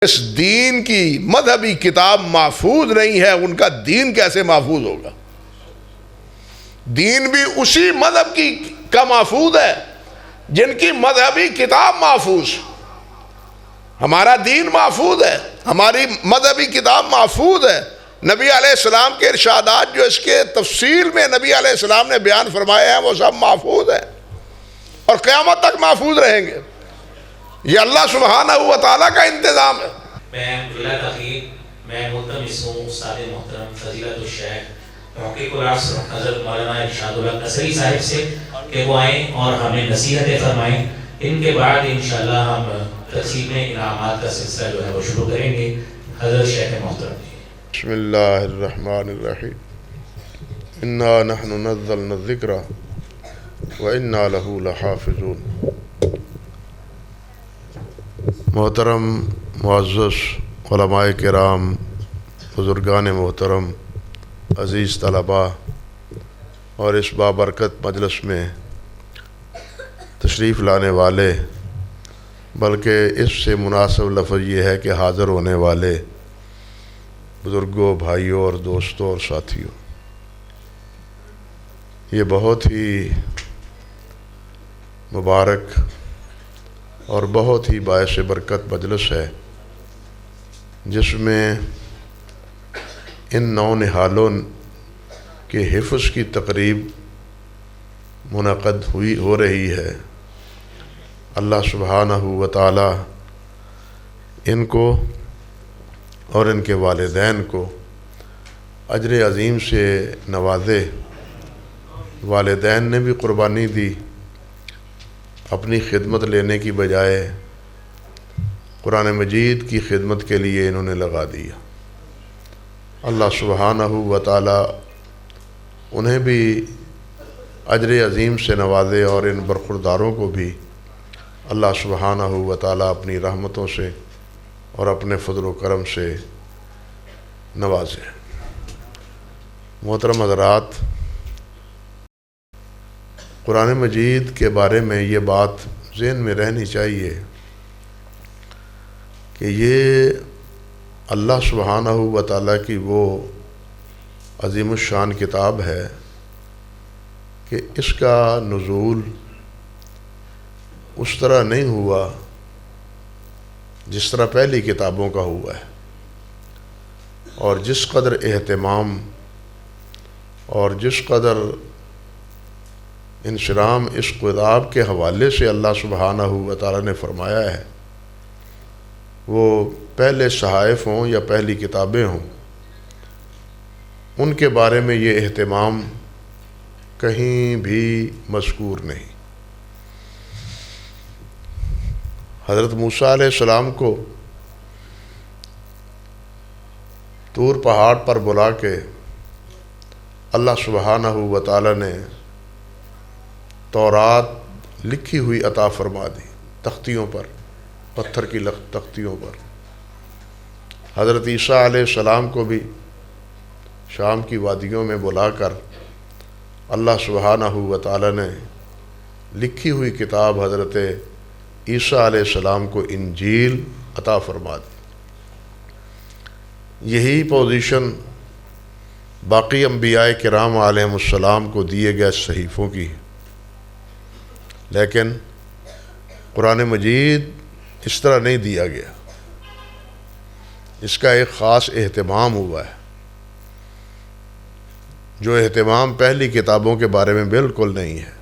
اس دین کی مذہبی کتاب محفوظ نہیں ہے، ان کا دین کیسے محفوظ ہوگا؟ دین بھی اسی مذہب کا محفوظ ہے جن کی مذہبی کتاب محفوظ۔ ہمارا دین محفوظ ہے، ہماری مذہبی کتاب محفوظ ہے۔ نبی علیہ السلام کے ارشادات جو اس کے تفصیل میں نبی علیہ السلام نے بیان فرمائے ہیں وہ سب محفوظ ہیں اور قیامت تک محفوظ رہیں گے۔ یہ اللہ سبحانہ و تعالیٰ کا انتظام ہے۔ میں ملتمس ہوں استاد محترم فضیلت الشیخ محقق العصر حضرت مولانا ارشاد الحق قصری صاحب سے کہ وہ آئیں اور ہمیں نصیحتیں فرمائیں۔ ان کے بعد انشاءاللہ ہم تقسیم انعامات کا سلسلہ جو ہے وہ شروع کریں گے۔ حضرت شیخ محترم۔ بسم اللہ الرحمن الرحیم۔ انا نحن نزلنا الذکر وانا لہ لحافظون۔ محترم معزز علماء کرام، بزرگان محترم، عزیز طلباء اور اس بابرکت مجلس میں تشریف لانے والے، بلکہ اس سے مناسب لفظ یہ ہے کہ حاضر ہونے والے بزرگوں، بھائیوں اور دوستوں اور ساتھیوں، یہ بہت ہی مبارک اور بہت ہی باعث برکت مجلس ہے جس میں ان نو نہالوں کے حفظ کی تقریب منعقد ہو رہی ہے۔ اللہ سبحانہ و تعالی ان کو اور ان کے والدین کو اجر عظیم سے نوازے۔ والدین نے بھی قربانی دی، اپنی خدمت لینے کی بجائے قرآن مجید کی خدمت کے لیے انہوں نے لگا دیا۔ اللہ سبحانہ و تعالی انہیں بھی اجر عظیم سے نوازے اور ان برخورداروں کو بھی اللہ سبحانہ و تعالی اپنی رحمتوں سے اور اپنے فضل و کرم سے نوازے۔ محترم حضرات، قرآن مجید کے بارے میں یہ بات ذہن میں رہنی چاہیے کہ یہ اللہ سبحانہ و تعالیٰ کی وہ عظیم الشان کتاب ہے کہ اس کا نزول اس طرح نہیں ہوا جس طرح پہلی کتابوں کا ہوا ہے، اور جس قدر اہتمام اور جس قدر انشرام اس کتاب کے حوالے سے اللہ سبحانہ و تعالیٰ نے فرمایا ہے، وہ پہلے صحائف ہوں یا پہلی کتابیں ہوں، ان کے بارے میں یہ اہتمام کہیں بھی مذکور نہیں۔ حضرت موسیٰ علیہ السلام کو طور پہاڑ پر بلا کے اللہ سبحانہ و تعالیٰ نے تورات لکھی ہوئی عطا فرما دی، تختیوں پر، پتھر کی تختیوں پر۔ حضرت عیسیٰ علیہ السلام کو بھی شام کی وادیوں میں بلا کر اللہ سبحانہ و تعالیٰ نے لکھی ہوئی کتاب حضرت عیسیٰ علیہ السلام کو انجیل عطا فرما دی۔ یہی پوزیشن باقی انبیاء کرام علیہم السلام کو دیے گئے صحیفوں کی ہے، لیکن قرآن مجید اس طرح نہیں دیا گیا۔ اس کا ایک خاص اہتمام ہوا ہے، جو اہتمام پہلی کتابوں کے بارے میں بالکل نہیں ہے۔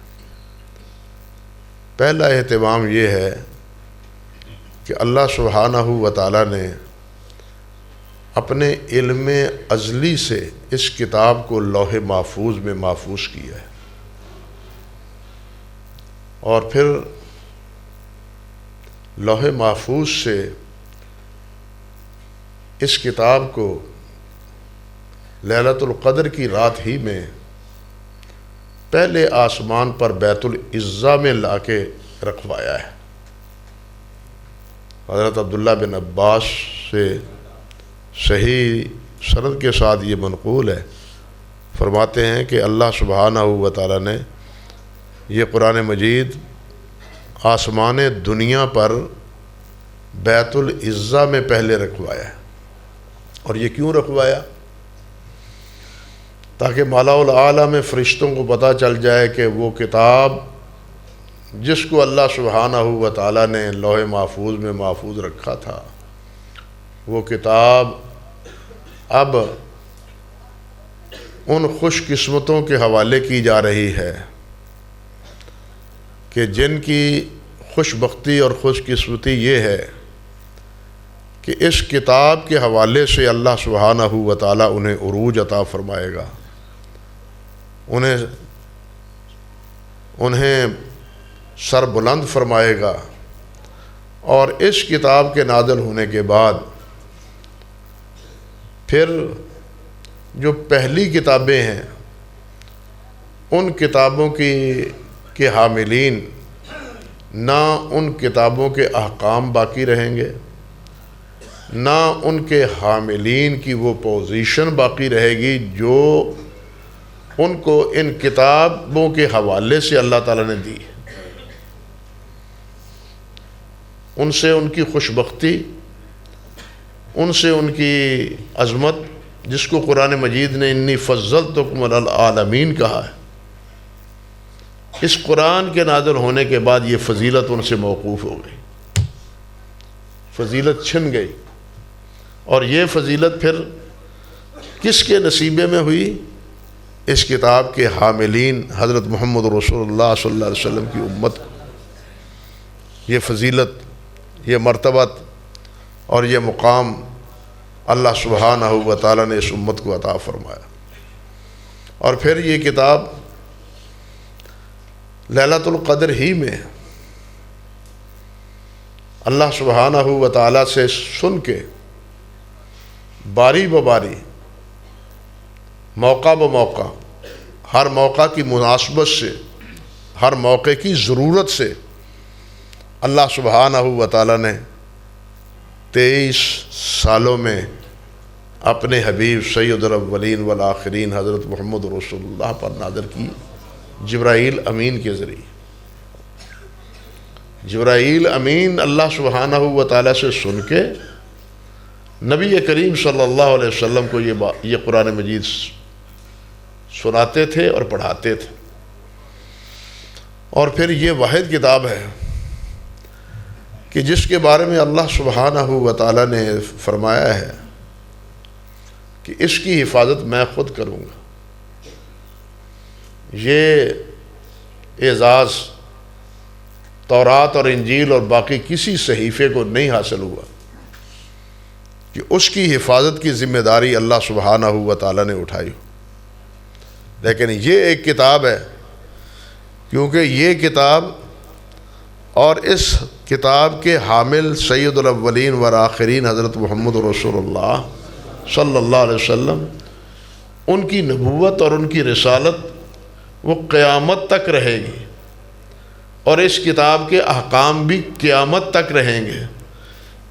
پہلا اہتمام یہ ہے کہ اللہ سبحانہ و تعالیٰ نے اپنے علم ازلی سے اس کتاب کو لوح محفوظ میں محفوظ کیا ہے، اور پھر لوح محفوظ سے اس کتاب کو لیلۃ القدر کی رات ہی میں پہلے آسمان پر بیت العزا میں لا کے رکھوایا ہے۔ حضرت عبداللہ بن عباس سے صحیح سند کے ساتھ یہ منقول ہے، فرماتے ہیں کہ اللہ سبحانہ و تعالیٰ نے یہ قرآن مجید آسمان دنیا پر بیت العزہ میں پہلے رکھوایا ہے۔ اور یہ کیوں رکھوایا؟ تاکہ مالا الاعلیٰ میں فرشتوں کو پتہ چل جائے کہ وہ کتاب جس کو اللہ سبحانہ و تعالیٰ نے لوح محفوظ میں محفوظ رکھا تھا، وہ کتاب اب ان خوش قسمتوں کے حوالے کی جا رہی ہے کہ جن کی خوش بختی اور خوش قسمتی یہ ہے کہ اس کتاب کے حوالے سے اللہ سبحانہ و تعالیٰ انہیں عروج عطا فرمائے گا، انہیں سر بلند فرمائے گا۔ اور اس کتاب کے نازل ہونے کے بعد پھر جو پہلی کتابیں ہیں ان کتابوں کے حاملین نہ ان کتابوں کے احکام باقی رہیں گے، نہ ان کے حاملین کی وہ پوزیشن باقی رہے گی جو ان کو ان کتابوں کے حوالے سے اللہ تعالیٰ نے دی ہے۔ ان سے ان کی خوش بختی، ان سے ان کی عظمت، جس کو قرآن مجید نے انی فضلتکم علی العالمین کہا ہے، اس قرآن کے نازل ہونے کے بعد یہ فضیلت ان سے موقوف ہو گئی، فضیلت چھن گئی۔ اور یہ فضیلت پھر کس کے نصیبے میں ہوئی؟ اس کتاب کے حاملین حضرت محمد رسول اللہ صلی اللہ علیہ وسلم کی امت کو یہ فضیلت، یہ مرتبت اور یہ مقام اللہ سبحانہ و تعالیٰ نے اس امت کو عطا فرمایا۔ اور پھر یہ کتاب لیلۃ القدر ہی میں اللہ سبحانہ و تعالیٰ سے سن کے باری باری، موقع بموقع، ہر موقع کی مناسبت سے، ہر موقع کی ضرورت سے اللہ سبحانہ و تعالیٰ نے 23 سالوں میں اپنے حبیب سید الاولین والآخرین حضرت محمد رسول اللہ پر نازل کی، جبرائیل امین کے ذریعے۔ جبرائیل امین اللہ سبحانہ و تعالیٰ سے سن کے نبی کریم صلی اللہ علیہ وسلم کو یہ قرآن مجید سناتے تھے اور پڑھاتے تھے۔ اور پھر یہ واحد کتاب ہے کہ جس کے بارے میں اللہ سبحانہ و تعالیٰ نے فرمایا ہے کہ اس کی حفاظت میں خود کروں گا۔ یہ اعزاز تورات اور انجیل اور باقی کسی صحیفے کو نہیں حاصل ہوا کہ اس کی حفاظت کی ذمہ داری اللہ سبحانہ و تعالیٰ نے اٹھائی، لیکن یہ ایک کتاب ہے، کیونکہ یہ کتاب اور اس کتاب کے حامل سید الاولین والآخرین حضرت محمد رسول اللہ صلی اللہ علیہ وسلم، ان کی نبوت اور ان کی رسالت وہ قیامت تک رہے گی، اور اس کتاب کے احکام بھی قیامت تک رہیں گے۔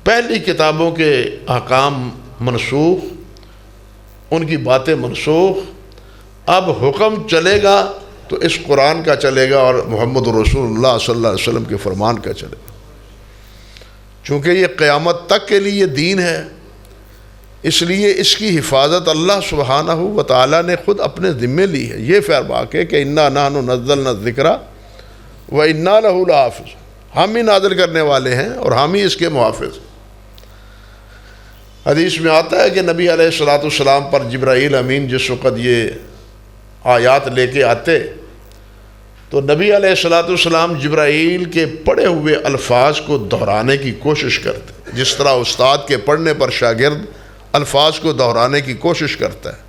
پہلی کتابوں کے احکام منسوخ، ان کی باتیں منسوخ، اب حکم چلے گا تو اس قرآن کا چلے گا اور محمد رسول اللہ صلی اللہ علیہ وسلم کے فرمان کا چلے گا، چونکہ یہ قیامت تک کے لیے دین ہے، اس لیے اس کی حفاظت اللہ سبحانہ و تعالیٰ نے خود اپنے ذمے لی ہے۔ یہ فرمان ہے کہ انا نحن نزلنا الذکر و انا لہ لحافظ، ہم ہی نازل کرنے والے ہیں اور ہم ہی اس کے محافظ۔ حدیث میں آتا ہے کہ نبی علیہ الصلوۃ والسلام پر جبرائیل امین جس وقت یہ آیات لے کے آتے تو نبی علیہ الصلوۃ والسلام جبرائیل کے پڑھے ہوئے الفاظ کو دہرانے کی کوشش کرتے، جس طرح استاد کے پڑھنے پر شاگرد الفاظ کو دہرانے کی کوشش کرتا ہے،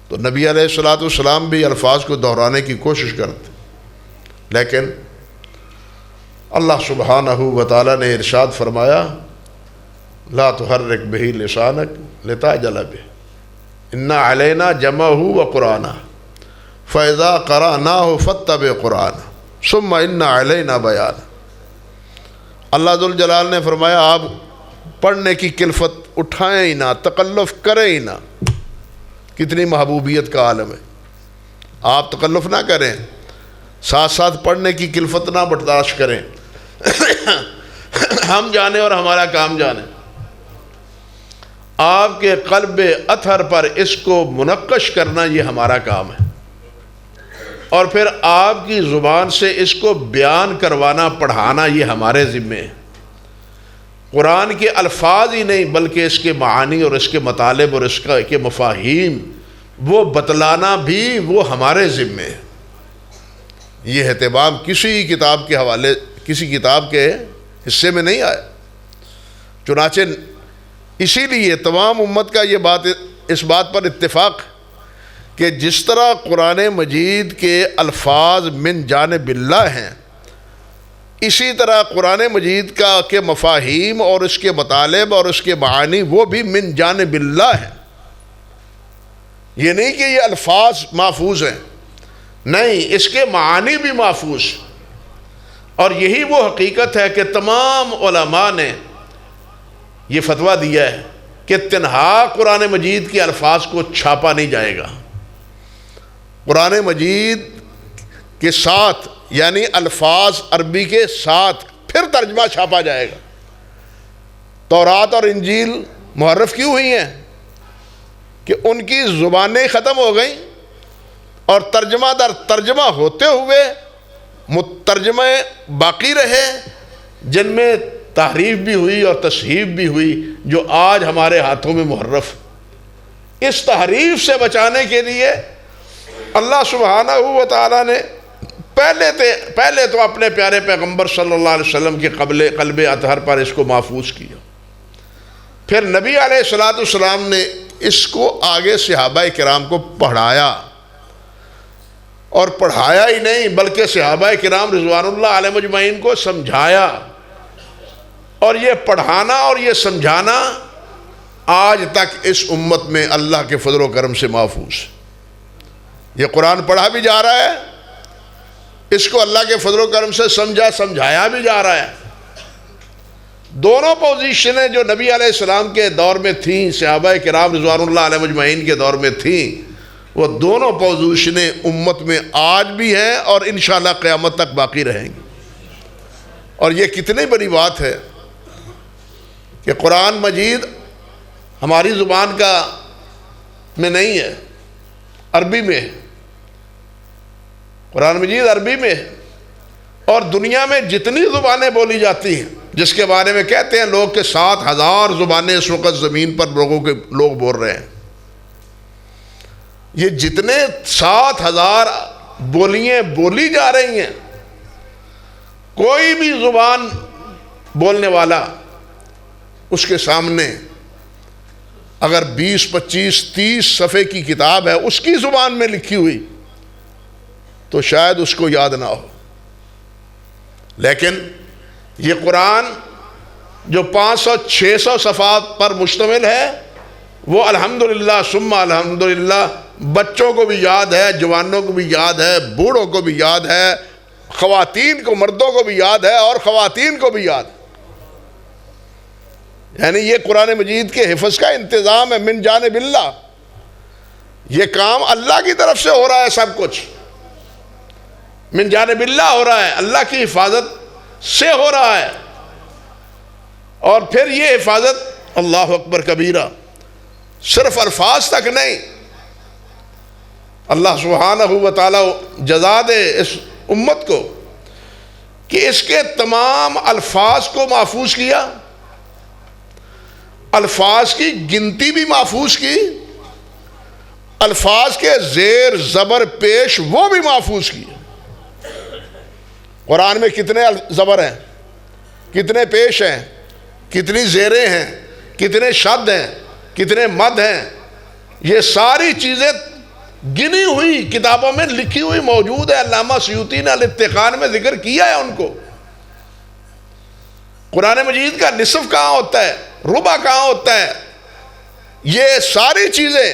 تو نبی علیہ الصلوۃ والسلام بھی الفاظ کو دہرانے کی کوشش کرتے، لیکن اللہ سبحانہ و تعالیٰ نے ارشاد فرمایا لا تحرک بہ لسانک لتعجل بہ ان علینا جمعہ و قرآنہ فاذا قرأناہ فاتبع قرآنہ ثم ان علینا بیانہ۔ اللہ ذوالجلال نے فرمایا آپ پڑھنے کی کلفت اٹھائیں ہی نہ، تکلف کریں ہی نہ۔ کتنی محبوبیت کا عالم ہے، آپ تکلف نہ کریں، ساتھ ساتھ پڑھنے کی کلفت نہ برداشت کریں، ہم جانے اور ہمارا کام جانے، آپ کے قلب اطہر پر اس کو منقش کرنا یہ ہمارا کام ہے، اور پھر آپ کی زبان سے اس کو بیان کروانا، پڑھانا یہ ہمارے ذمے ہے۔ قرآن کے الفاظ ہی نہیں بلکہ اس کے معانی اور اس کے مطالب اور اس کے مفاہیم وہ بتلانا بھی وہ ہمارے ذمے ہے۔ یہ اہتمام کسی کتاب کے حوالے، کسی کتاب کے حصے میں نہیں آیا۔ چنانچہ اسی لیے تمام امت کا یہ بات، اس بات پر اتفاق کہ جس طرح قرآن مجید کے الفاظ من جانب اللہ ہیں، اسی طرح قرآن مجید کے مفاہیم اور اس کے مطالب اور اس کے معانی وہ بھی من جانب اللہ ہیں۔ یہ نہیں کہ یہ الفاظ محفوظ ہیں، نہیں، اس کے معانی بھی محفوظ۔ اور یہی وہ حقیقت ہے کہ تمام علماء نے یہ فتویٰ دیا ہے کہ تنہا قرآن مجید کے الفاظ کو چھاپا نہیں جائے گا۔ قرآن مجید کے ساتھ یعنی الفاظ عربی کے ساتھ پھر ترجمہ چھاپا جائے گا۔ تورات اور انجیل محرف کیوں ہوئی ہیں؟ کہ ان کی زبانیں ختم ہو گئیں اور ترجمہ در ترجمہ ہوتے ہوئے مترجمے باقی رہے، جن میں تحریف بھی ہوئی اور تصحیف بھی ہوئی، جو آج ہمارے ہاتھوں میں محرف۔ اس تحریف سے بچانے کے لیے اللہ سبحانہ و تعالیٰ نے پہلے تو اپنے پیارے پیغمبر صلی اللہ علیہ وسلم کے قلب اطہر پر اس کو محفوظ کیا، پھر نبی علیہ السلام نے اس کو آگے صحابہ کرام کو پڑھایا، اور پڑھایا ہی نہیں بلکہ صحابہ کرام رضوان اللہ علیہ مجمعین کو سمجھایا، اور یہ پڑھانا اور یہ سمجھانا آج تک اس امت میں اللہ کے فضل و کرم سے محفوظ۔ یہ قرآن پڑھا بھی جا رہا ہے، اس کو اللہ کے فضل و کرم سے سمجھایا بھی جا رہا ہے۔ دونوں پوزیشنیں جو نبی علیہ السلام کے دور میں تھیں، صحابہ کرام رضوان اللہ علیہ مجمعین کے دور میں تھیں، وہ دونوں پوزیشنیں امت میں آج بھی ہیں اور انشاءاللہ قیامت تک باقی رہیں گی۔ اور یہ کتنی بڑی بات ہے کہ قرآن مجید ہماری زبان میں نہیں ہے، عربی میں ہے۔ قرآن مجید عربی میں ہے، اور دنیا میں جتنی زبانیں بولی جاتی ہیں، جس کے بارے میں کہتے ہیں لوگ کہ 7,000 زبانیں اس وقت زمین پر لوگ بول رہے ہیں، یہ جتنے 7,000 بولیاں بولی جا رہی ہیں، کوئی بھی زبان بولنے والا اس کے سامنے اگر 20, 25, 30 صفحے کی کتاب ہے اس کی زبان میں لکھی ہوئی تو شاید اس کو یاد نہ ہو، لیکن یہ قرآن جو 500, 600 صفحات پر مشتمل ہے، وہ الحمدللہ ثم الحمدللہ بچوں کو بھی یاد ہے، جوانوں کو بھی یاد ہے، بوڑھوں کو بھی یاد ہے، خواتین کو، مردوں کو بھی یاد ہے، اور خواتین کو بھی یاد ہے۔ یعنی یہ قرآن مجید کے حفظ کا انتظام ہے من جانب اللہ، یہ کام اللہ کی طرف سے ہو رہا ہے، سب کچھ من جانب اللہ ہو رہا ہے، اللہ کی حفاظت سے ہو رہا ہے۔ اور پھر یہ حفاظت اللہ اکبر کبیرہ صرف الفاظ تک نہیں، اللہ سبحانہ و تعالی جزا دے اس امت کو کہ اس کے تمام الفاظ کو محفوظ کیا، الفاظ کی گنتی بھی محفوظ کی، الفاظ کے زیر زبر پیش وہ بھی محفوظ کی۔ قرآن میں کتنے زبر ہیں، کتنے پیش ہیں، کتنی زیریں ہیں، کتنے شد ہیں، کتنے مد ہیں، یہ ساری چیزیں گنی ہوئی کتابوں میں لکھی ہوئی موجود ہے۔ علامہ سیوطی نے الاتقان میں ذکر کیا ہے ان کو۔ قرآن مجید کا نصف کہاں ہوتا ہے، ربع کہاں ہوتا ہے، یہ ساری چیزیں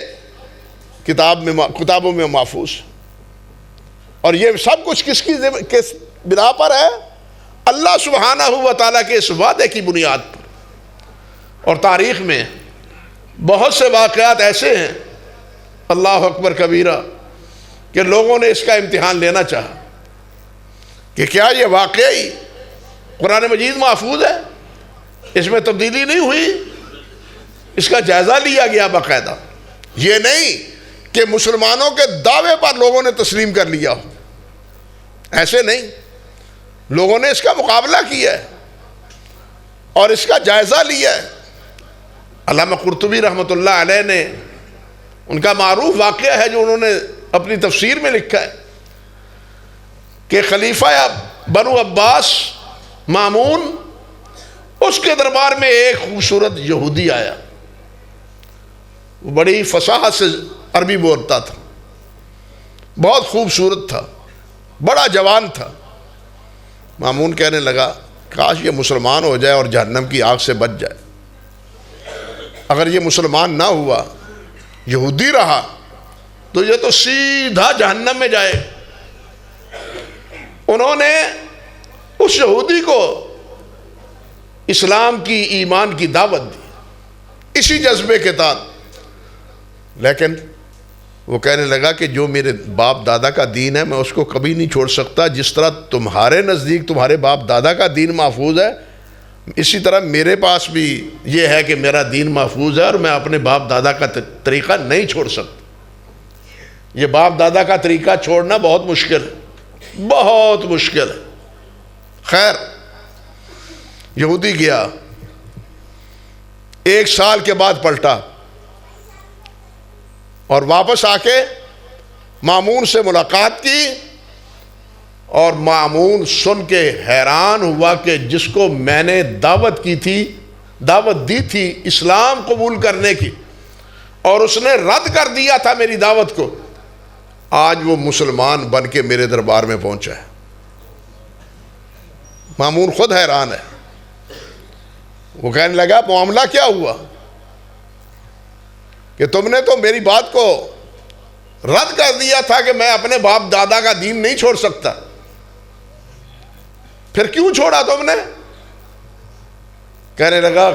کتابوں میں محفوظ، اور یہ سب کچھ کس بنا پر ہے؟ اللہ سبحانہ و تعالیٰ کے اس وعدے کی بنیاد پر۔ اور تاریخ میں بہت سے واقعات ایسے ہیں اللہ اکبر کبیرہ کہ لوگوں نے اس کا امتحان لینا چاہا کہ کیا یہ واقعی قرآن مجید محفوظ ہے؟ اس میں تبدیلی نہیں ہوئی، اس کا جائزہ لیا گیا باقاعدہ. یہ نہیں کہ مسلمانوں کے دعوے پر لوگوں نے تسلیم کر لیا ہو، ایسے نہیں، لوگوں نے اس کا مقابلہ کیا ہے اور اس کا جائزہ لیا ہے. علامہ قرطبی رحمۃ اللہ علیہ نے ان کا معروف واقعہ ہے جو انہوں نے اپنی تفسیر میں لکھا ہے کہ خلیفہ بنو عباس مامون، اس کے دربار میں ایک خوبصورت یہودی آیا. وہ بڑی فصاحت سے عربی بولتا تھا، بہت خوبصورت تھا، بڑا جوان تھا. مامون کہنے لگا کاش یہ مسلمان ہو جائے اور جہنم کی آگ سے بچ جائے. اگر یہ مسلمان نہ ہوا، یہودی رہا، تو یہ تو سیدھا جہنم میں جائے. انہوں نے اس یہودی کو اسلام کی، ایمان کی دعوت دی اسی جذبے کے تحت. لیکن وہ کہنے لگا کہ جو میرے باپ دادا کا دین ہے میں اس کو کبھی نہیں چھوڑ سکتا. جس طرح تمہارے نزدیک تمہارے باپ دادا کا دین محفوظ ہے، اسی طرح میرے پاس بھی یہ ہے کہ میرا دین محفوظ ہے اور میں اپنے باپ دادا کا طریقہ نہیں چھوڑ سکتا. یہ باپ دادا کا طریقہ چھوڑنا بہت مشکل ہے، بہت مشکل ہے. خیر، یہودی گیا، 1 سال کے بعد پلٹا اور واپس آ کے مامون سے ملاقات کی. اور مامون سن کے حیران ہوا کہ جس کو میں نے دعوت دی تھی اسلام قبول کرنے کی، اور اس نے رد کر دیا تھا میری دعوت کو، آج وہ مسلمان بن کے میرے دربار میں پہنچا ہے. مامون خود حیران ہے. وہ کہنے لگا معاملہ کیا ہوا کہ تم نے تو میری بات کو رد کر دیا تھا کہ میں اپنے باپ دادا کا دین نہیں چھوڑ سکتا، پھر کیوں چھوڑا تم نے؟ کہنے لگا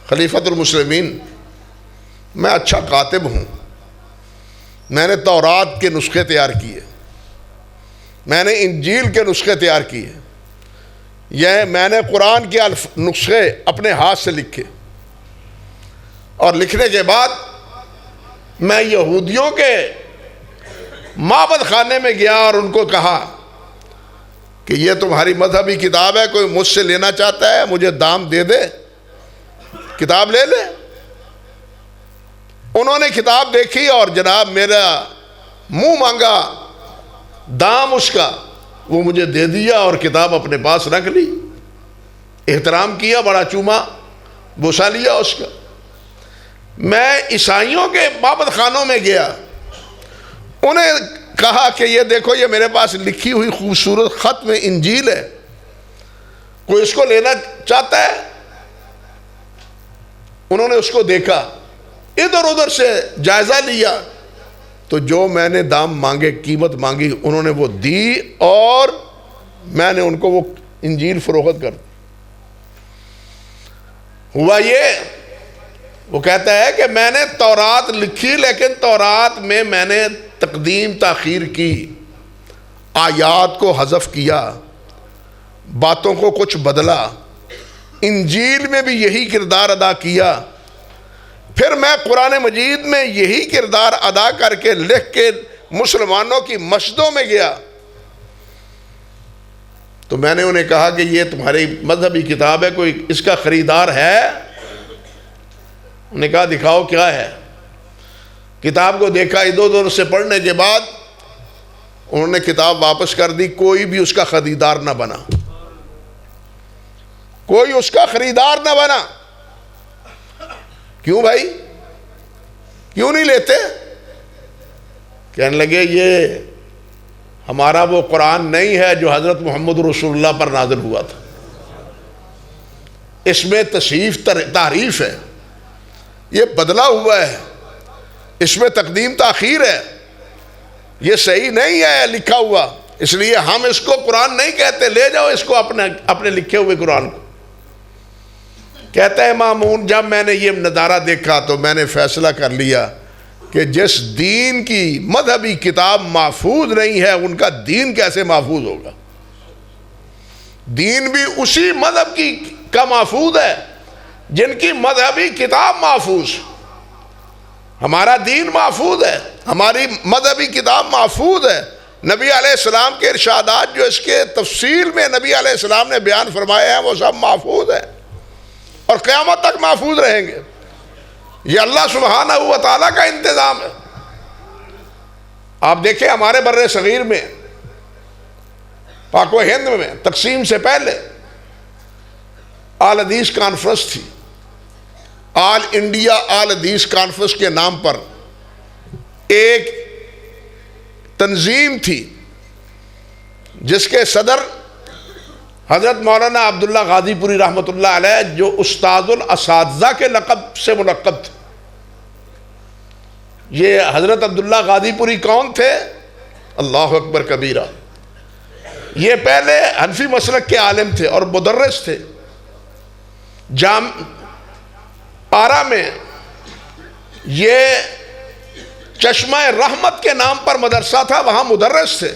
خلیفۃ المسلمین، میں اچھا کاتب ہوں، میں نے تورات کے نسخے تیار کیے، میں نے انجیل کے نسخے تیار کیے، یہ میں نے قرآن کے نسخے اپنے ہاتھ سے لکھے، اور لکھنے کے بعد میں یہودیوں کے معبد خانے میں گیا اور ان کو کہا کہ یہ تمہاری مذہبی کتاب ہے، کوئی مجھ سے لینا چاہتا ہے مجھے دام دے دے، کتاب لے لے. انہوں نے کتاب دیکھی اور جناب میرا منہ مانگا دام اس کا، وہ مجھے دے دیا اور کتاب اپنے پاس رکھ لی. احترام کیا، بڑا چوما بوسا لیا اس کا. میں عیسائیوں کے معبد خانوں میں گیا، انہیں کہا کہ یہ دیکھو یہ میرے پاس لکھی ہوئی خوبصورت خط میں انجیل ہے، کوئی اس کو لینا چاہتا ہے؟ انہوں نے اس کو دیکھا، ادھر ادھر سے جائزہ لیا، تو جو میں نے دام مانگے، قیمت مانگی، انہوں نے وہ دی اور میں نے ان کو وہ انجیل فروخت کر دی. ہوا یہ، وہ کہتا ہے کہ میں نے تورات لکھی لیکن تورات میں نے تقدیم تاخیر کی، آیات کو حذف کیا، باتوں کو کچھ بدلا. انجیل میں بھی یہی کردار ادا کیا. پھر میں قرآن مجید میں یہی کردار ادا کر کے لکھ کے مسلمانوں کی مسجدوں میں گیا. تو میں نے انہیں کہا کہ یہ تمہاری مذہبی کتاب ہے، کوئی اس کا خریدار ہے؟ انہوں نے کہا دکھاؤ کیا ہے. کتاب کو دیکھا، ادھر ادھر سے پڑھنے کے بعد انہوں نے کتاب واپس کر دی. کوئی بھی اس کا خریدار نہ بنا، کوئی اس کا خریدار نہ بنا. کیوں بھائی، کیوں نہیں لیتے؟ کہنے لگے یہ ہمارا وہ قرآن نہیں ہے جو حضرت محمد رسول اللہ پر نازل ہوا تھا، اس میں تحریف ہے، یہ بدلا ہوا ہے، اس میں تقدیم تاخیر ہے، یہ صحیح نہیں ہے لکھا ہوا، اس لیے ہم اس کو قرآن نہیں کہتے، لے جاؤ اس کو اپنے لکھے ہوئے قرآن کو. کہتا ہے مامون جب میں نے یہ نظارہ دیکھا تو میں نے فیصلہ کر لیا کہ جس دین کی مذہبی کتاب محفوظ نہیں ہے ان کا دین کیسے محفوظ ہوگا. دین بھی اسی مذہب کا محفوظ ہے جن کی مذہبی کتاب محفوظ، ہمارا دین محفوظ ہے، ہماری مذہبی کتاب محفوظ ہے، نبی علیہ السلام کے ارشادات جو اس کے تفصیل میں نبی علیہ السلام نے بیان فرمائے ہیں وہ سب محفوظ ہیں اور قیامت تک محفوظ رہیں گے۔ یہ اللہ سبحانہ و تعالیٰ کا انتظام ہے۔ آپ دیکھیں ہمارے بر صغیر میں، پاک و ہند میں تقسیم سے پہلے آل حدیث کانفرنس تھی، آل انڈیا آل حدیث کانفرنس کے نام پر ایک تنظیم تھی جس کے صدر حضرت مولانا عبداللہ غازی پوری رحمۃ اللہ علیہ، جو استاد الاساتذہ کے لقب سے ملقب تھے۔ یہ حضرت عبداللہ غازی پوری کون تھے؟ اللہ اکبر کبیرہ، یہ پہلے حنفی مسلک کے عالم تھے اور مدرس تھے۔ آرا میں یہ چشمہ رحمت کے نام پر مدرسہ تھا، وہاں مدرس تھے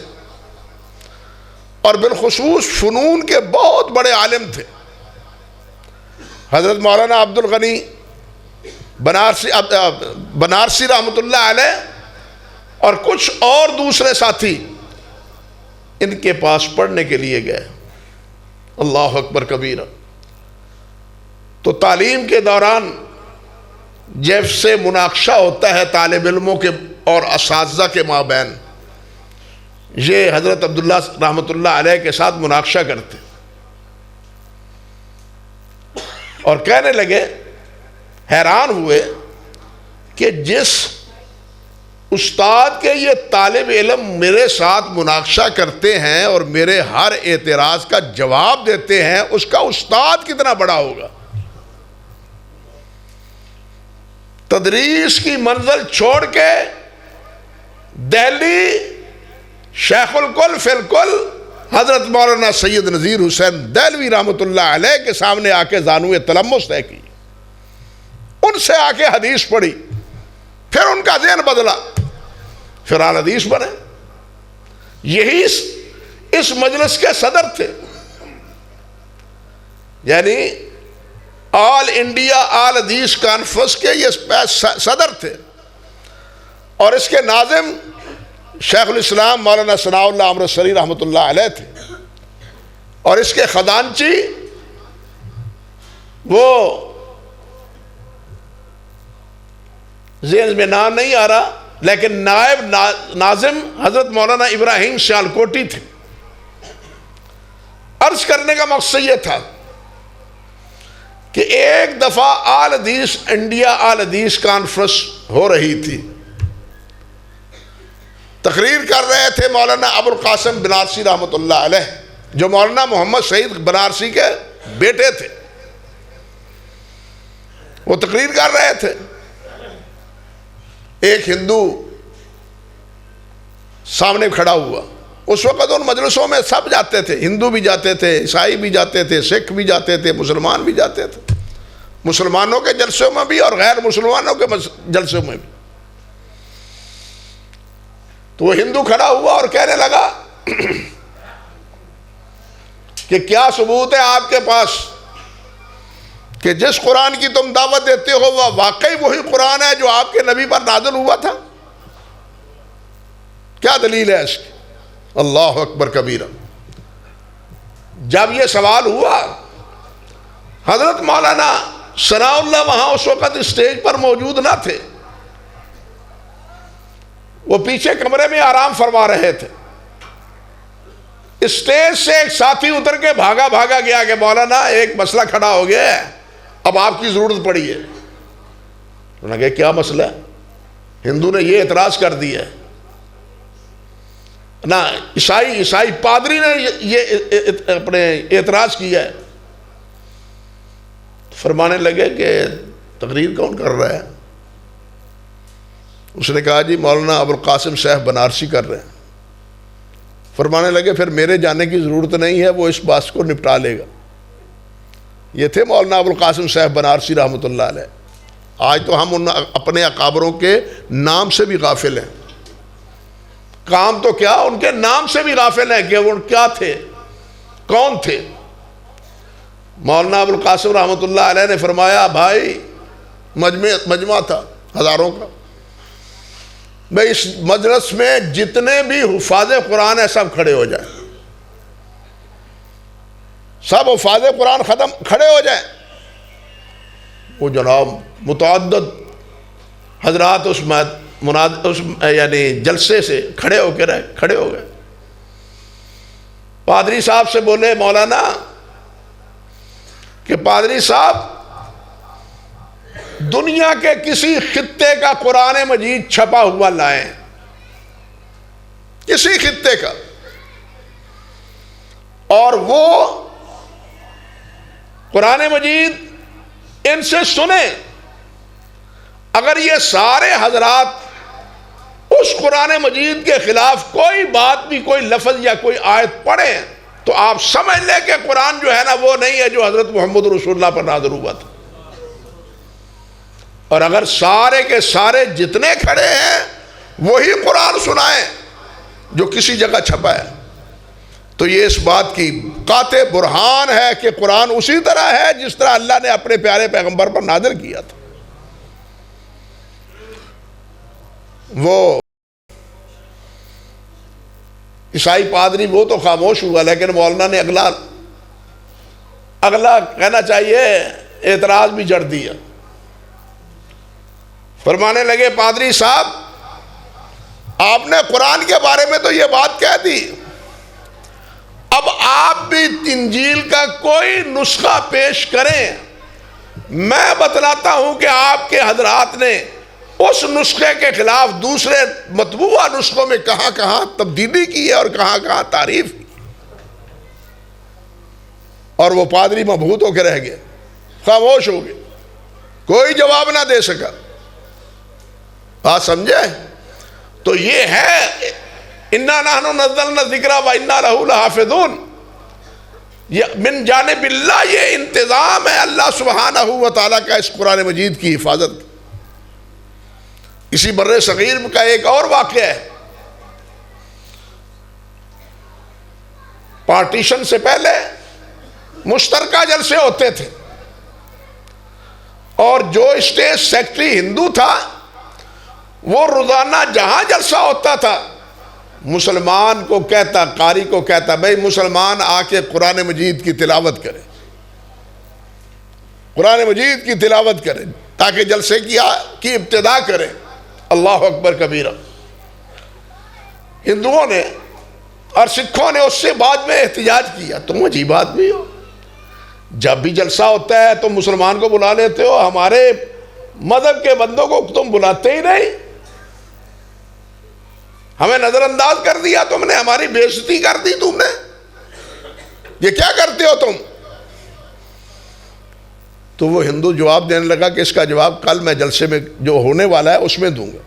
اور بالخصوص فنون کے بہت بڑے عالم تھے۔ حضرت مولانا عبد الغنی بنارسی رحمۃ اللہ علیہ اور کچھ اور دوسرے ساتھی ان کے پاس پڑھنے کے لیے گئے۔ اللہ اکبر کبیرہ۔ تو تعلیم کے دوران جب سے مناقشہ ہوتا ہے طالب علموں کے اور اساتذہ کے مابین، یہ حضرت عبداللہ رحمۃ اللہ علیہ کے ساتھ مناقشہ کرتے اور کہنے لگے، حیران ہوئے کہ جس استاد کے یہ طالب علم میرے ساتھ مناقشہ کرتے ہیں اور میرے ہر اعتراض کا جواب دیتے ہیں، اس کا استاد کتنا بڑا ہوگا۔ تدریس کی منزل چھوڑ کے دہلی شیخ الکل فی الکل حضرت مولانا سید نذیر حسین دہلوی رحمۃ اللہ علیہ کے سامنے آ کے زانوئے تلمس طے کی، ان سے آ کے حدیث پڑھی، پھر ان کا ذہن بدلا، پھر آل حدیث بنے۔ یہی اس مجلس کے صدر تھے، یعنی آل انڈیا آل حدیث کانفرنس کے یہ صدر تھے، اور اس کے ناظم شیخ الاسلام مولانا ثناء اللہ امرتسری رحمۃ اللہ علیہ تھے، اور اس کے خزانچی وہ ذہن میں نام نہیں آ رہا، لیکن نائب ناظم حضرت مولانا ابراہیم سیالکوٹی تھے۔ عرض کرنے کا مقصد یہ تھا کہ ایک دفعہ آل حدیث انڈیا آل حدیث کانفرنس ہو رہی تھی، تقریر کر رہے تھے مولانا ابو القاسم بنارسی رحمۃ اللہ علیہ، جو مولانا محمد سعید بنارسی کے بیٹے تھے۔ وہ تقریر کر رہے تھے، ایک ہندو سامنے کھڑا ہوا۔ اس وقت ان مجلسوں میں سب جاتے تھے، ہندو بھی جاتے تھے، عیسائی بھی جاتے تھے، سکھ بھی جاتے تھے، مسلمان بھی جاتے تھے، مسلمانوں کے جلسوں میں بھی اور غیر مسلمانوں کے جلسوں میں بھی۔ تو وہ ہندو کھڑا ہوا اور کہنے لگا کہ کیا ثبوت ہے آپ کے پاس کہ جس قرآن کی تم دعوت دیتے ہو وہ واقعی وہی قرآن ہے جو آپ کے نبی پر نازل ہوا تھا؟ کیا دلیل ہے اس کی؟ اللہ اکبر کبیرہ۔ جب یہ سوال ہوا، حضرت مولانا ثناء اللہ وہاں اس وقت اسٹیج پر موجود نہ تھے، وہ پیچھے کمرے میں آرام فرما رہے تھے۔ اسٹیج سے ایک ساتھی اتر کے بھاگا گیا کہ مولانا ایک مسئلہ کھڑا ہو گیا ہے، اب آپ کی ضرورت پڑی ہے۔ انہوں نے کہا کیا مسئلہ ہے؟ ہندو نے یہ اعتراض کر دیا ہے نا، عیسائی پادری نے یہ اپنے اعتراض کیا ہے۔ فرمانے لگے کہ تقریر کون کر رہا ہے؟ اس نے کہا جی مولانا ابو القاسم صاحب بنارسی کر رہے ہیں۔ فرمانے لگے پھر میرے جانے کی ضرورت نہیں ہے، وہ اس بات کو نپٹا لے گا۔ یہ تھے مولانا ابو القاسم صاحب بنارسی رحمۃ اللہ علیہ۔ آج تو ہم ان اپنے اکابروں کے نام سے بھی غافل ہیں، کام تو کیا ان کے نام سے بھی غافل ہیں کہ وہ کیا تھے، کون تھے۔ مولانا ابوالقاسم رحمۃ اللہ علیہ نے فرمایا بھائی مجمع تھا ہزاروں کا، بھائی اس مجلس میں جتنے بھی حفاظ قرآن ہیں سب کھڑے ہو جائیں، سب حفاظ قرآن کھڑے ہو جائیں۔ وہ جناب متعدد حضرات اس یعنی جلسے سے کھڑے ہو گئے۔ پادری صاحب سے بولے مولانا کہ پادری صاحب دنیا کے کسی خطے کا قرآن مجید چھپا ہوا لائیں، کسی خطے کا، اور وہ قرآن مجید ان سے سنیں۔ اگر یہ سارے حضرات اس قرآن مجید کے خلاف کوئی بات بھی، کوئی لفظ یا کوئی آیت پڑھیں تو آپ سمجھ لیں کہ قرآن جو ہے نا وہ نہیں ہے جو حضرت محمد رسول اللہ پر نازل ہوا تھا۔ اور اگر سارے کے سارے جتنے کھڑے ہیں وہی قرآن سنائیں جو کسی جگہ چھپا ہے، تو یہ اس بات کی قاطع برہان ہے کہ قرآن اسی طرح ہے جس طرح اللہ نے اپنے پیارے پیغمبر پر نازل کیا تھا۔ وہ عیسائی پادری وہ تو خاموش ہوا، لیکن مولانا نے اگلا کہنا چاہیے اعتراض بھی جڑ دیا۔ فرمانے لگے پادری صاحب آپ نے قرآن کے بارے میں تو یہ بات کہہ دی، اب آپ بھی انجیل کا کوئی نسخہ پیش کریں۔ میں بتلاتا ہوں کہ آپ کے حضرات نے اس نسخے کے خلاف دوسرے مطبوعہ نسخوں میں کہاں کہاں تبدیلی کی ہے اور کہاں کہاں تعریف کی۔ اور وہ پادری مبہوت ہو کے رہ گئے، خاموش ہو گئے، کوئی جواب نہ دے سکا۔ بات سمجھے؟ تو یہ ہے اِنَّا نَحْنُ نَزَّلْنَا الذِّكْرَ وَإِنَّا لَهُ لَحَافِظُونَ، یہ من جانب اللہ یہ انتظام ہے اللہ سبحانہ و تعالیٰ کا اس قرآن مجید کی حفاظت۔ اسی بر صغیر کا ایک اور واقعہ ہے۔ پارٹیشن سے پہلے مشترکہ جلسے ہوتے تھے، اور جو اسٹیٹ سیکٹری ہندو تھا وہ روزانہ جہاں جلسہ ہوتا تھا مسلمان کو کہتا، قاری کو کہتا بھائی مسلمان آ کے قرآن مجید کی تلاوت کرے، قرآن مجید کی تلاوت کرے تاکہ جلسے کی ابتدا کرے۔ اللہ اکبر کبیرہ۔ ہندوؤں نے اور سکھوں نے اس سے بعد میں احتجاج کیا، تم عجیب آدمی ہو، جب بھی جلسہ ہوتا ہے تم مسلمان کو بلا لیتے ہو، ہمارے مذہب کے بندوں کو تم بلاتے ہی نہیں، ہمیں نظر انداز کر دیا تم نے، ہماری بے عزتی کر دی تم نے، یہ کیا کرتے ہو تم؟ تو وہ ہندو جواب دینے لگا کہ اس کا جواب کل میں جلسے میں جو ہونے والا ہے اس میں دوں گا،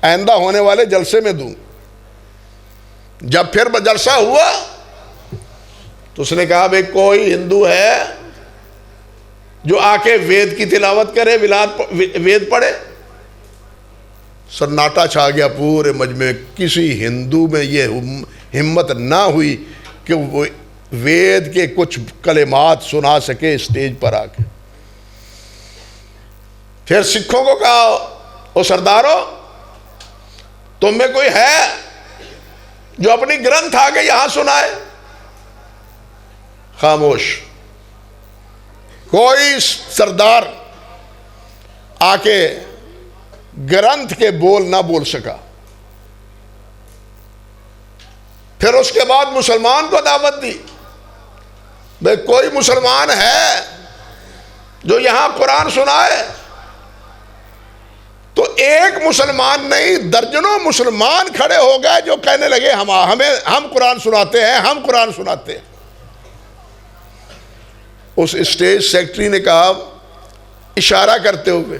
آئندہ ہونے والے جلسے میں دوں گا۔ جب پھر جلسہ ہوا تو اس نے کہا بھئی کوئی ہندو ہے جو آ کے وید کی تلاوت کرے، وید پڑھے؟ سناٹا چھا گیا پورے مجمع میں، کسی ہندو میں یہ ہمت نہ ہوئی کہ وہ وید کے کچھ کلمات سنا سکے اسٹیج پر آ کے۔ پھر سکھوں کو کہا او سردارو تم میں کوئی ہے جو اپنی گرنتھ آ کے یہاں سنائے؟ خاموش، کوئی سردار آ کے گرنتھ کے بول نہ بول سکا۔ پھر اس کے بعد مسلمان کو دعوت دی، بھئی کوئی مسلمان ہے جو یہاں قرآن سنائے؟ تو ایک مسلمان نہیں درجنوں مسلمان کھڑے ہو گئے جو کہنے لگے ہم قرآن سناتے ہیں، ہم قرآن سناتے ہیں۔ اس اسٹیج سیکٹری نے کہا اشارہ کرتے ہوئے،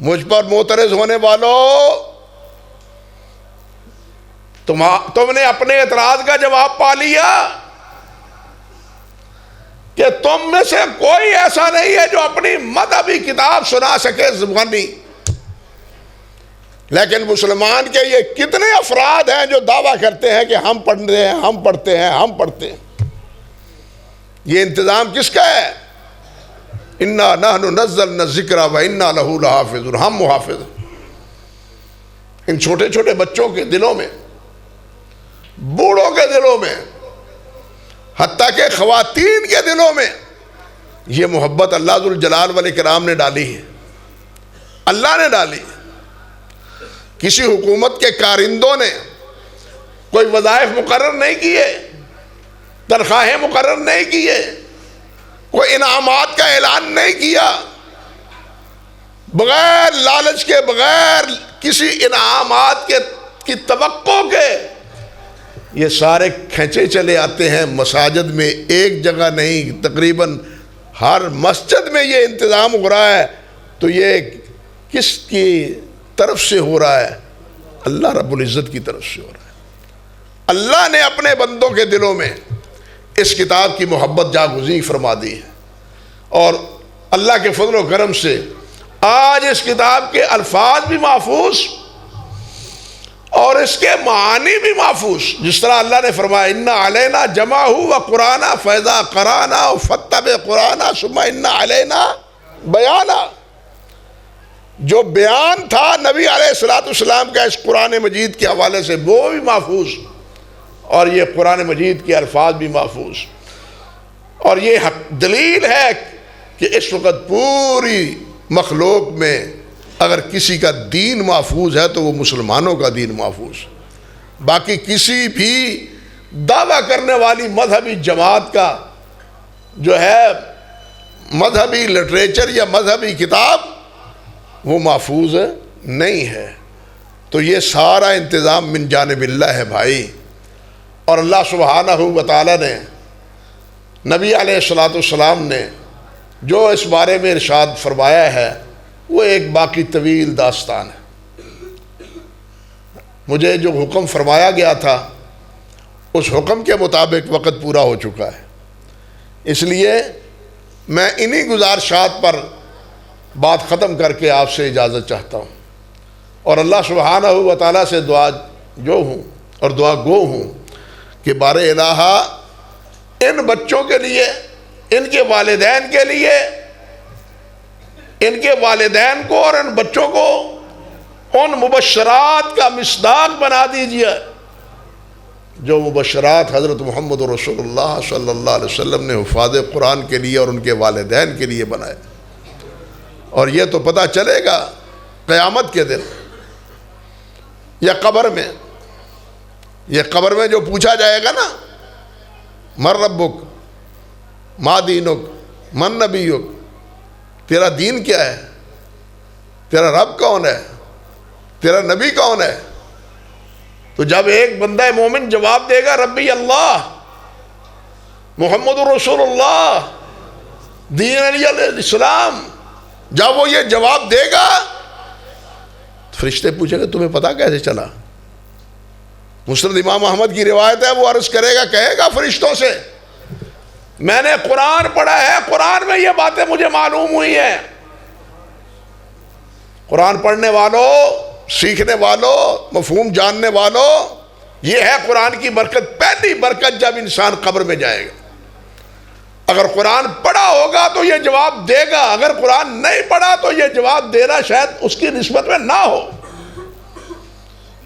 مجھ پر معترض ہونے والوں، تم نے اپنے اعتراض کا جواب پا لیا کہ تم میں سے کوئی ایسا نہیں ہے جو اپنی مذہبی کتاب سنا سکے زبانی، لیکن مسلمان کے یہ کتنے افراد ہیں جو دعویٰ کرتے ہیں کہ ہم پڑھتے ہیں، ہم پڑھتے ہیں، ہم پڑھتے ہیں۔ یہ انتظام کس کا ہے؟ انا نحن نزلنا الذکر و انا لہ لحافظون، ہم محافظ ہیں ان چھوٹے چھوٹے بچوں کے دلوں میں، بوڑھوں کے دلوں میں، حتیٰ کہ خواتین کے دلوں میں یہ محبت اللہ ذوالجلال والاکرام نے ڈالی ہے، اللہ نے ڈالی ہے۔ کسی حکومت کے کارندوں نے کوئی وظائف مقرر نہیں کیے، تنخواہیں مقرر نہیں کیے، کوئی انعامات کا اعلان نہیں کیا، بغیر لالچ کے، بغیر کسی انعامات کی توقع کے یہ سارے کھینچے چلے آتے ہیں مساجد میں، ایک جگہ نہیں، تقریباً ہر مسجد میں یہ انتظام ہو رہا ہے۔ تو یہ کس کی طرف سے ہو رہا ہے؟ اللہ رب العزت کی طرف سے ہو رہا ہے۔ اللہ نے اپنے بندوں کے دلوں میں اس کتاب کی محبت جاگزیں فرما دی ہے، اور اللہ کے فضل و کرم سے آج اس کتاب کے الفاظ بھی محفوظ اور اس کے معانی بھی محفوظ۔ جس طرح اللہ نے فرمایا اِنَّ عَلَيْنَا جَمْعَهُ وَقُرْآنَهُ فَإِذَا قَرَأْنَاهُ فَاتَّبِعْ قُرْآنَهُ ثُمَّ إِنَّ عَلَيْنَا بَيَانَهُ۔ جو بیان تھا نبی علیہ السلام کا اس قرآن مجید کے حوالے سے وہ بھی محفوظ، اور یہ قرآن مجید کے الفاظ بھی محفوظ، اور یہ دلیل ہے کہ اس وقت پوری مخلوق میں اگر کسی کا دین محفوظ ہے تو وہ مسلمانوں کا دین محفوظ۔ باقی کسی بھی دعویٰ کرنے والی مذہبی جماعت کا جو ہے مذہبی لٹریچر یا مذہبی کتاب وہ محفوظ نہیں ہے۔ تو یہ سارا انتظام من جانب اللہ ہے بھائی، اور اللہ سبحانہ و تعالی نے نبی علیہ السلام نے جو اس بارے میں ارشاد فرمایا ہے وہ ایک باقی طویل داستان ہے۔ مجھے جو حکم فرمایا گیا تھا اس حکم کے مطابق وقت پورا ہو چکا ہے، اس لیے میں انہی گزارشات پر بات ختم کر کے آپ سے اجازت چاہتا ہوں، اور اللہ سبحانہ و تعالیٰ سے دعا جو ہوں اور دعا گو ہوں کہ بار الہ ان بچوں کے لیے، ان کے والدین کے لیے، ان کے والدین کو اور ان بچوں کو ان مبشرات کا مصداق بنا دیجیے جو مبشرات حضرت محمد رسول اللہ صلی اللہ علیہ وسلم نے حفاظ قرآن کے لیے اور ان کے والدین کے لیے بنائے۔ اور یہ تو پتہ چلے گا قیامت کے دن یا قبر میں، یہ قبر میں جو پوچھا جائے گا نا، من ربک ما دینک من نبیک، تیرا دین کیا ہے، تیرا رب کون ہے، تیرا نبی کون ہے؟ تو جب ایک بندہ مومن جواب دے گا ربی اللہ محمد رسول اللہ دین علی الاسلام، جب وہ یہ جواب دے گا فرشتے پوچھیں گے تمہیں پتا کیسے چلا؟ مسند امام احمد کی روایت ہے، وہ عرض کرے گا، کہے گا فرشتوں سے میں نے قرآن پڑھا ہے، قرآن میں یہ باتیں مجھے معلوم ہوئی ہیں۔ قرآن پڑھنے والوں، سیکھنے والوں، مفہوم جاننے والوں، یہ ہے قرآن کی برکت۔ پہلی برکت جب انسان قبر میں جائے گا، اگر قرآن پڑھا ہوگا تو یہ جواب دے گا، اگر قرآن نہیں پڑھا تو یہ جواب دینا شاید اس کی نسبت میں نہ ہو۔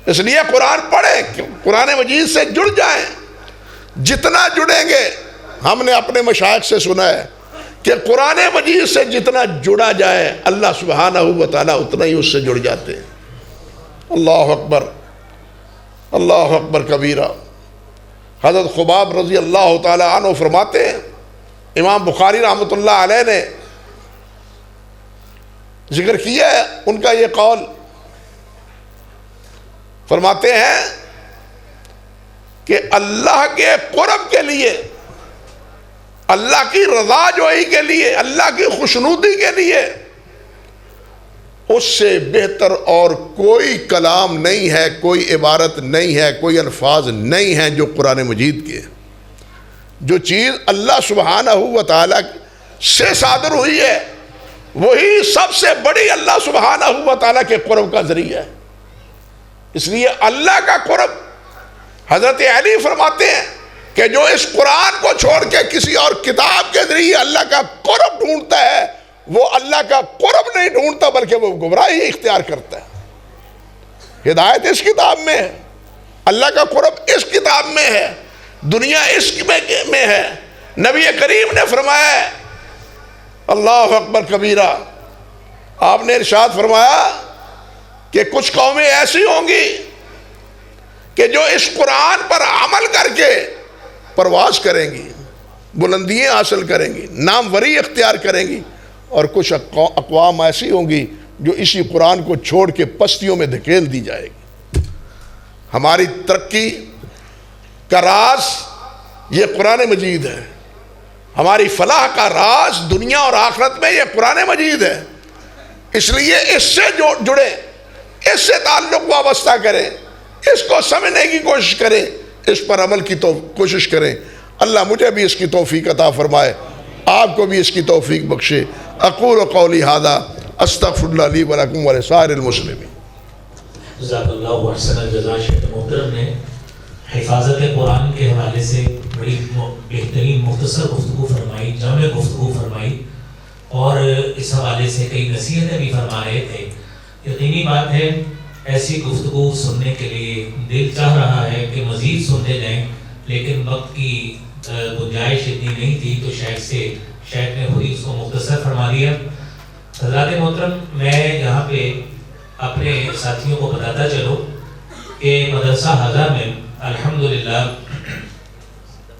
اس لیے قرآن پڑھیں، قرآن مجید سے جڑ جائیں، جتنا جڑیں گے۔ ہم نے اپنے مشائخ سے سنا ہے کہ قرآن مجید سے جتنا جڑا جائے اللہ سبحانہ و تعالیٰ اتنا ہی اس سے جڑ جاتے ہیں۔ اللہ اکبر، اللہ اکبر کبیرہ۔ حضرت خباب رضی اللہ تعالیٰ عنہ فرماتے ہیں، امام بخاری رحمۃ اللہ علیہ نے ذکر کیا ہے ان کا یہ قول، فرماتے ہیں کہ اللہ کے قرب کے لیے، اللہ کی رضا جوئی کے لیے، اللہ کی خوشنودی کے لیے اس سے بہتر اور کوئی کلام نہیں ہے، کوئی عبارت نہیں ہے، کوئی الفاظ نہیں ہیں جو قرآن مجید کے۔ جو چیز اللہ سبحانہ و تعالیٰ سے صادر ہوئی ہے وہی سب سے بڑی اللہ سبحانہ و تعالیٰ کے قرب کا ذریعہ ہے۔ اس لیے اللہ کا قرب، حضرت علی فرماتے ہیں کہ جو اس قرآن کو چھوڑ کے کسی اور کتاب کے ذریعے اللہ کا قرب ڈھونڈتا ہے وہ اللہ کا قرب نہیں ڈھونڈتا بلکہ وہ گمراہی اختیار کرتا ہے۔ ہدایت اس کتاب میں ہے، اللہ کا قرب اس کتاب میں ہے، دنیا اس میں ہے۔ نبی کریم نے فرمایا ہے اللہ اکبر کبیرہ، آپ نے ارشاد فرمایا کہ کچھ قومیں ایسی ہوں گی کہ جو اس قرآن پر عمل کر کے پرواز کریں گی، بلندیاں حاصل کریں گی، ناموری اختیار کریں گی، اور کچھ اقوام ایسی ہوں گی جو اسی قرآن کو چھوڑ کے پستیوں میں دھکیل دی جائے گی۔ ہماری ترقی کا راز یہ قرآن مجید ہے، ہماری فلاح کا راز دنیا اور آخرت میں یہ قرآن مجید ہے۔ اس لیے اس سے جڑے، اس سے تعلق وابستہ کریں، اس کو سمجھنے کی کوشش کریں، اس پر عمل کی کوشش کریں۔ اللہ مجھے بھی اس کی توفیق عطا فرمائے، آپ کو بھی اس کی توفیق بخشے۔ اقول قولی ھذا استغفر اللہ لی ولکم ولسائر المسلمین۔ جزاک اللہ احسن الجزا۔ شیخ محترم نے حفاظت قرآن کے حوالے سے بڑی بہترین مختصر گفتگو فرمائی، جامع گفتگو فرمائی، اور اس حوالے سے کئی نصیحتیں بھی فرما رہے تھے۔ یقینی بات ہے ایسی گفتگو سننے کے لیے دل چاہ رہا ہے کہ مزید سنتے جائیں، لیکن وقت کی گنجائش اتنی نہیں تھی تو شیخ نے خود اس کو مختصر فرما دیا۔ حضرات محترم، میں یہاں پہ اپنے ساتھیوں کو بتاتا چلوں کہ مدرسہ ھذا میں الحمدللہ